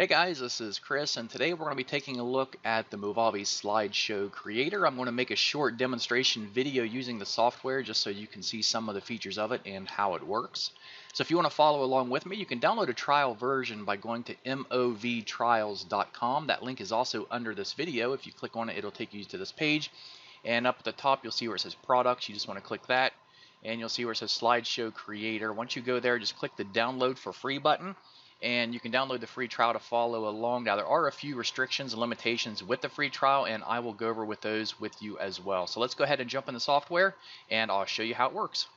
Hey guys, this is Chris, and today we're going to be taking a look at the Movavi Slideshow Creator. I'm going to make a short demonstration video using the software just so you can see some of the features of it and how it works. So if you want to follow along with me, you can download a trial version by going to movtrials.com. That link is also under this video. If you click on it, it'll take you to this page. And up at the top, you'll see where it says Products. You just want to click that, and you'll see where it says Slideshow Creator. Once you go there, just click the Download for Free button. And you can download the free trial to follow along. Now there are a few restrictions and limitations with the free trial, and I will go over with those with you as well. So let's go ahead and jump in the software and I'll show you how it works.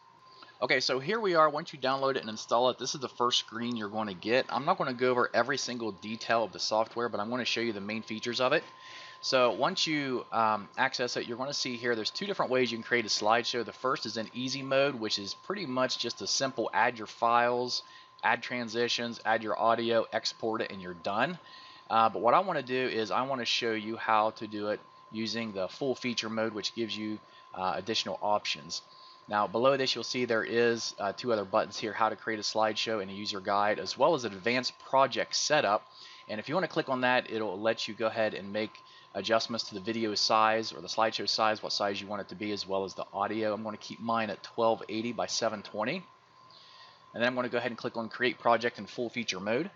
Okay, so here we are. Once you download it and install it, this is the first screen you're going to get. I'm not going to go over every single detail of the software, but I'm going to show you the main features of it. So once you access it, you're going to see here there's two different ways you can create a slideshow. The first is in easy mode, which is pretty much just a simple add your files, add transitions, add your audio, export it, and you're done. But what I want to do is I want to show you how to do it using the full feature mode, which gives you additional options. Now below this you'll see there is two other buttons here, how to create a slideshow and a user guide, as well as an advanced project setup. And if you want to click on that, it'll let you go ahead and make adjustments to the video size or the slideshow size, what size you want it to be, as well as the audio. I'm going to keep mine at 1280 by 720. And then I'm going to go ahead and click on Create Project in full feature mode. And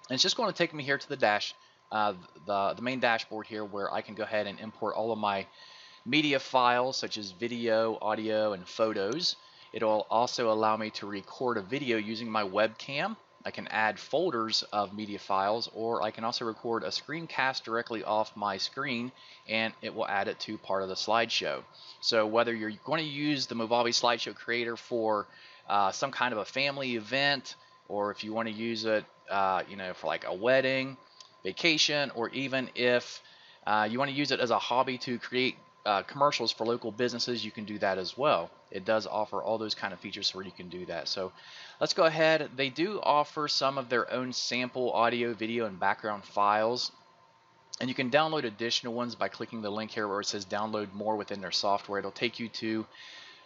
it's just going to take me here to the dash, the main dashboard here, where I can go ahead and import all of my media files such as video, audio, and photos. It'll also allow me to record a video using my webcam. I can add folders of media files, or I can also record a screencast directly off my screen and it will add it to part of the slideshow. So whether you're going to use the Movavi Slideshow Creator for some kind of a family event, or if you want to use it for like a wedding, vacation, or even if you want to use it as a hobby to create commercials for local businesses, you can do that as well. It does offer all those kind of features where you can do that. So let's go ahead. They do offer some of their own sample audio, video, and background files, and you can download additional ones by clicking the link here where it says download more within their software. It'll take you to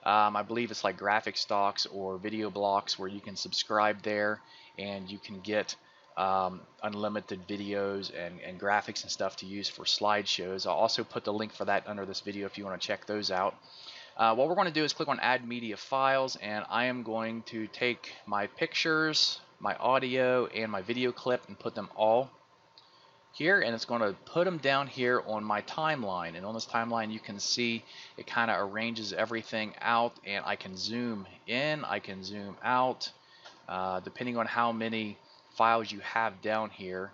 I believe it's like graphic stocks or video blocks where you can subscribe there and you can get unlimited videos and graphics and stuff to use for slideshows. I'll also put the link for that under this video if you want to check those out. What we're going to do is click on Add Media Files, and I am going to take my pictures, my audio, and my video clip and put them all here, and it's going to put them down here on my timeline. And on this timeline you can see it kind of arranges everything out, and I can zoom in, I can zoom out, depending on how many files you have down here.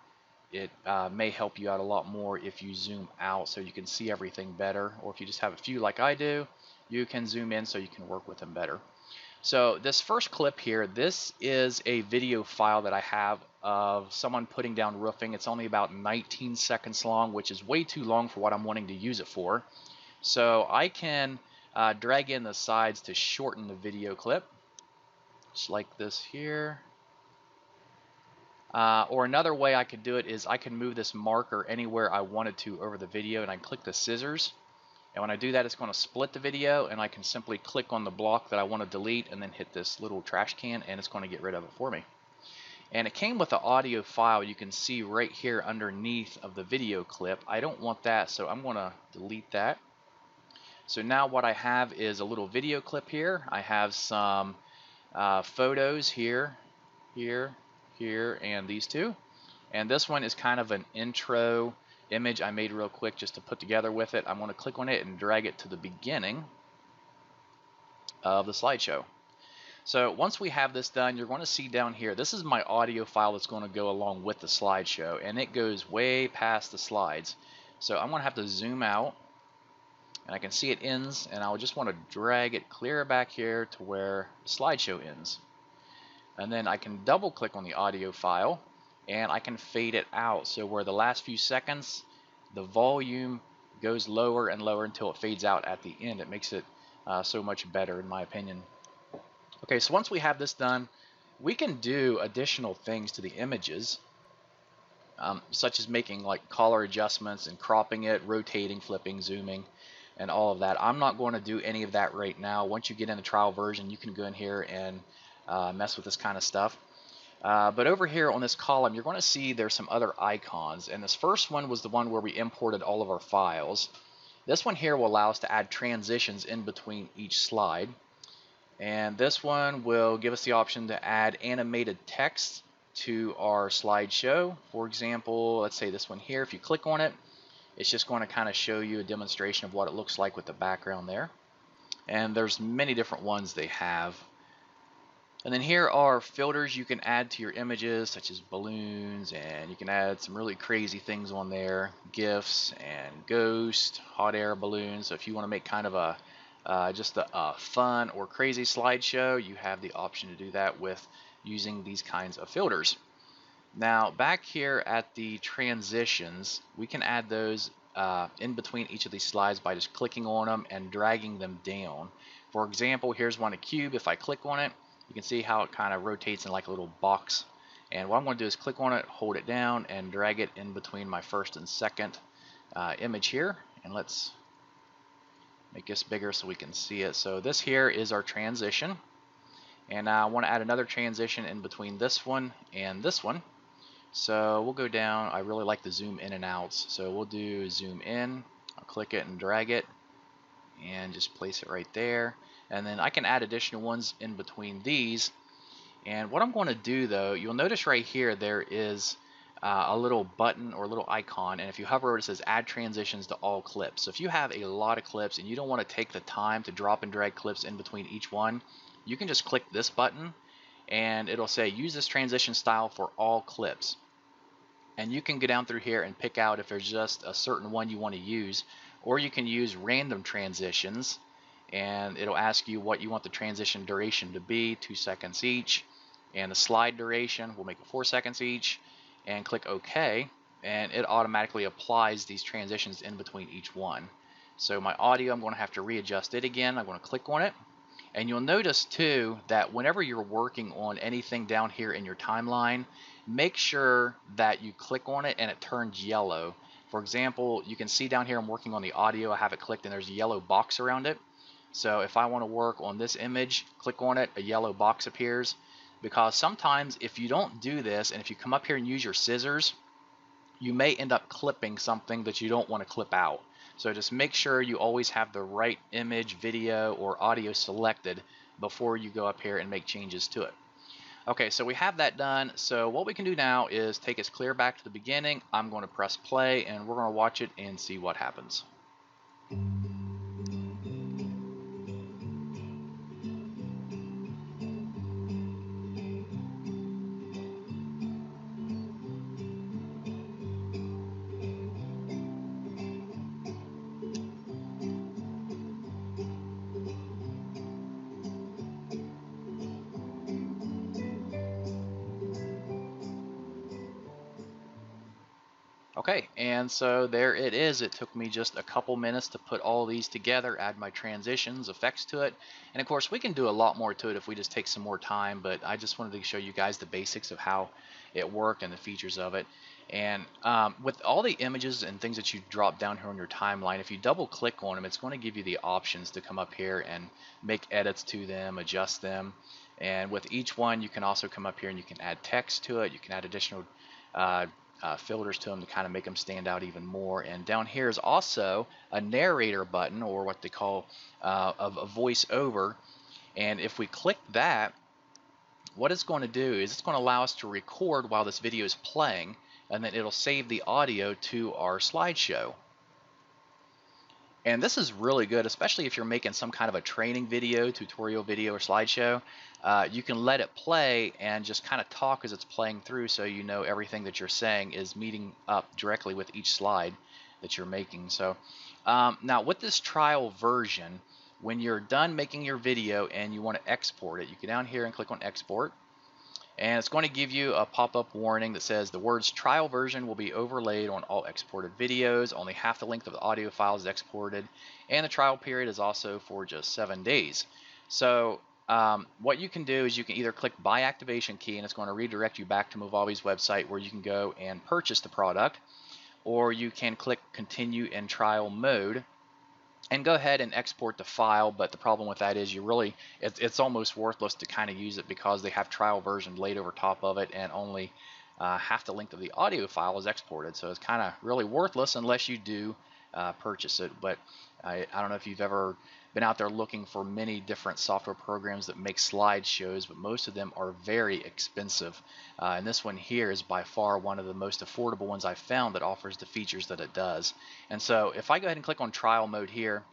It may help you out a lot more if you zoom out so you can see everything better, or if you just have a few like I do, you can zoom in so you can work with them better. So this first clip here, this is a video file that I have of someone putting down roofing. It's only about 19 seconds long, which is way too long for what I'm wanting to use it for. So I can drag in the sides to shorten the video clip, just like this here. Or another way I could do it is I can move this marker anywhere I wanted to over the video, and I click the scissors. And when I do that, it's going to split the video, and I can simply click on the block that I want to delete and then hit this little trash can, and it's going to get rid of it for me. And it came with the audio file. You can see right here underneath of the video clip. I don't want that, so I'm going to delete that. So now what I have is a little video clip here. I have some photos here, and these two. And this one is kind of an intro image I made real quick just to put together with it. I'm going to click on it and drag it to the beginning of the slideshow. So once we have this done, you're going to see down here, this is my audio file that's going to go along with the slideshow, and it goes way past the slides. So I'm going to have to zoom out, and I can see it ends, and I'll just want to drag it clear back here to where the slideshow ends. And then I can double click on the audio file, and I can fade it out, so where the last few seconds the volume goes lower and lower until it fades out at the end. It makes it so much better in my opinion. Okay, so once we have this done, we can do additional things to the images, such as making like color adjustments and cropping it, rotating, flipping, zooming, and all of that. I'm not going to do any of that right now. Once you get in the trial version, you can go in here and mess with this kind of stuff. But over here on this column, you're going to see there's some other icons. And this first one was the one where we imported all of our files. This one here will allow us to add transitions in between each slide. And this one will give us the option to add animated text to our slideshow. For example, let's say this one here, if you click on it, it's just going to kind of show you a demonstration of what it looks like with the background there. And there's many different ones they have. And then here are filters you can add to your images, such as balloons, and you can add some really crazy things on there, GIFs and ghost, hot air balloons. So if you want to make kind of a just a fun or crazy slideshow, you have the option to do that with using these kinds of filters. Now back here at the transitions, we can add those in between each of these slides by just clicking on them and dragging them down. For example, here's one, a cube. If I click on it, you can see how it kind of rotates in like a little box. And what I'm going to do is click on it, hold it down, and drag it in between my first and second image here. And let's make this bigger so we can see it. So this here is our transition. And now I want to add another transition in between this one and this one. So we'll go down. I really like the zoom in and outs. So we'll do zoom in. I'll click it and drag it and just place it right there. And then I can add additional ones in between these. And what I'm going to do though, you'll notice right here there is a little button or a little icon, and if you hover over it, says add transitions to all clips. So if you have a lot of clips and you don't want to take the time to drop and drag clips in between each one, you can just click this button and it'll say use this transition style for all clips. And you can go down through here and pick out if there's just a certain one you want to use, or you can use random transitions and it'll ask you what you want the transition duration to be, 2 seconds each, and the slide duration will make it 4 seconds each, and click OK, and it automatically applies these transitions in between each one. So my audio, I'm going to have to readjust it again. I'm going to click on it, and you'll notice too that whenever you're working on anything down here in your timeline, make sure that you click on it and it turns yellow. For example, you can see down here I'm working on the audio. I have it clicked and there's a yellow box around it. So if I want to work on this image, click on it, a yellow box appears. Because sometimes if you don't do this, and if you come up here and use your scissors, you may end up clipping something that you don't want to clip out. So just make sure you always have the right image, video, or audio selected before you go up here and make changes to it. Okay, so we have that done. So what we can do now is take us clear back to the beginning. I'm going to press play and we're going to watch it and see what happens. Okay, and so there it is. It took me just a couple minutes to put all these together, add my transitions, effects to it. And of course, we can do a lot more to it if we just take some more time, but I just wanted to show you guys the basics of how it worked and the features of it. And with all the images and things that you drop down here on your timeline, if you double click on them, it's going to give you the options to come up here and make edits to them, adjust them. And with each one, you can also come up here and you can add text to it. You can add additional filters to them to kind of make them stand out even more. And down here is also a narrator button, or what they call a voice over. And if we click that, what it's going to do is it's going to allow us to record while this video is playing, and then it'll save the audio to our slideshow. And this is really good, especially if you're making some kind of a training video, tutorial video, or slideshow. You can let it play and just kind of talk as it's playing through, so you know everything that you're saying is meeting up directly with each slide that you're making. So now with this trial version, when you're done making your video and you want to export it, you go down here and click on export. And it's going to give you a pop-up warning that says the words trial version will be overlaid on all exported videos. Only half the length of the audio file is exported. And the trial period is also for just 7 days. So what you can do is you can either click buy activation key, and it's going to redirect you back to Movavi's website where you can go and purchase the product. Or you can click continue in trial mode. and go ahead and export the file. But the problem with that is it's almost worthless to kind of use it, because they have trial version laid over top of it, and only half the length of the audio file is exported. So it's kind of really worthless unless you do purchase it. But I don't know if you've ever been out there looking for many different software programs that make slideshows, but most of them are very expensive. And this one here is by far one of the most affordable ones I've found that offers the features that it does. And so if I go ahead and click on trial mode here,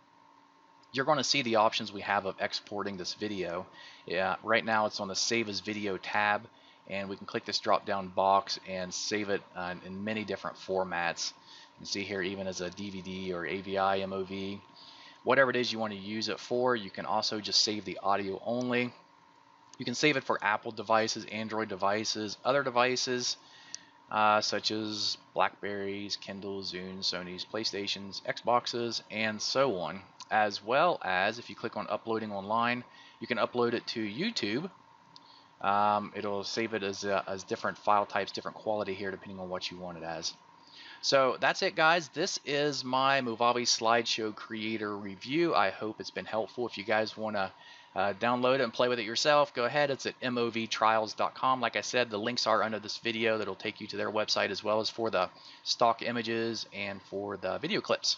you're going to see the options we have of exporting this video. Right now it's on the Save as Video tab, and we can click this drop down box and save it in many different formats. You can see here, even as a DVD or AVI, MOV, whatever it is you want to use it for. You can also just save the audio only. You can save it for Apple devices, Android devices, other devices such as Blackberries, Kindles, Zunes, Sonys, PlayStations, Xboxes, and so on. As well as, if you click on uploading online, you can upload it to YouTube. It'll save it as different file types, different quality here, depending on what you want it as. So that's it, guys. This is my Movavi Slideshow Creator review. I hope it's been helpful. If you guys want to download it and play with it yourself, go ahead. It's at movtrials.com. Like I said, the links are under this video. That'll take you to their website, as well as for the stock images and for the video clips.